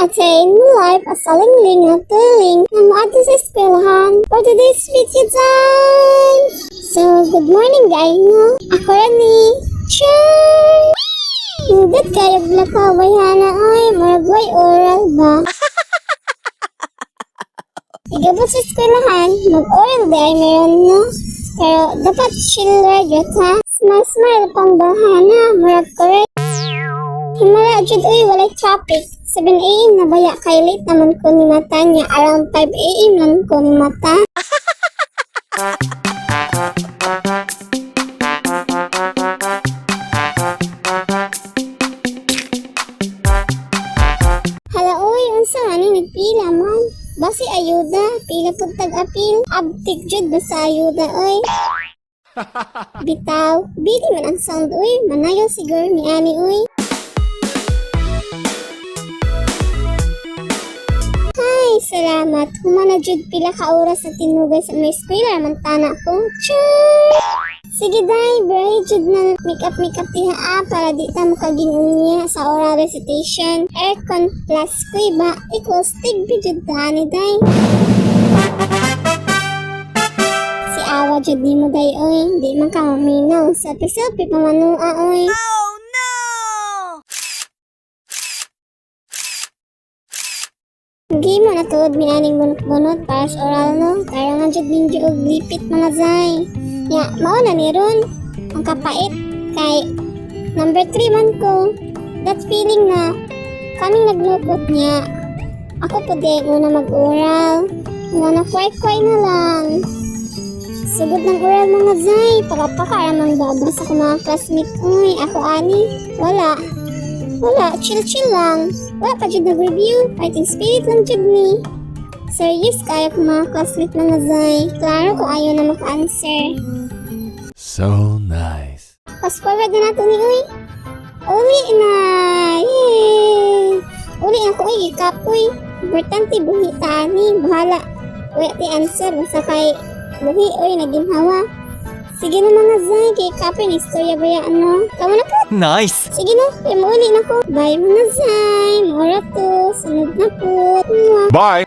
At sa in life, asalingling at tuling na maadto sa eskwelahan for today's video time. So, good morning guys, no? Ako Rani. Char! Hindot kayo blakaway hana, oy, maragway oral ba? Igabot sa eskwelahan, mag-oral di ay meron, no? Pero dapat chill radyo, ha? Smile pang bahana, marag correct. Himala jud uy, walay traffic. 7 AM na baya kay late naman ko ni mata niya. Around 5 AM lang ko ni mata. Hala uy, unsa man ni nagpila man? Basi ayuda, pila pud tag-apil. Abtik jud basta ayuda oy. Bitaw, bili man ang sound uy, manayo siguro ni ani uy. Ay, salamat. Humana jud pila ka oras sa tinugay sa may eskwela man tana ko. Char! Sige day, bray jud na make up diha para di ta makaginunya sa oral recitation. Aircon plus kuy ba equals tigbi jud tani day. Si awa jud nimo day oy, di man ka maminaw sa selfie pamanua oy. Hindi mo natuod mi aning bunot-bunot para sa oral no. Kaya nga jud ninyo og lipit mga zay. Ya, mao na ni ron. Ang kapait kay number 3 man ko. That feeling na kaming naglukot niya. Ako po din una mag-oral. Una kway-kway na lang. Sugod ng oral mga zay. Pakapakaramang babasa ko mga classmate. Uy, ako ani. Wala, chill lang. Wala pa jud nag-review. Fighting spirit lang jud ni. Serious kaya ko mga classmate mga zay. Klaro ko ayaw na maka-answer. So nice. Fast forward na nato ni uy. Uli na! Yay! Uli na ko uy, ikapoy. Importante buhi tani. Bahala. Wala ti answer. Basta kay buhi uy, naginhawa. Sige na mga zay, kay kapoy na istorya ba yan, no? Kamu na po. Nice. Sige na, kaya mauli na ko. Bye mga zay. Mura to. Sunod na po. Mwah. Bye.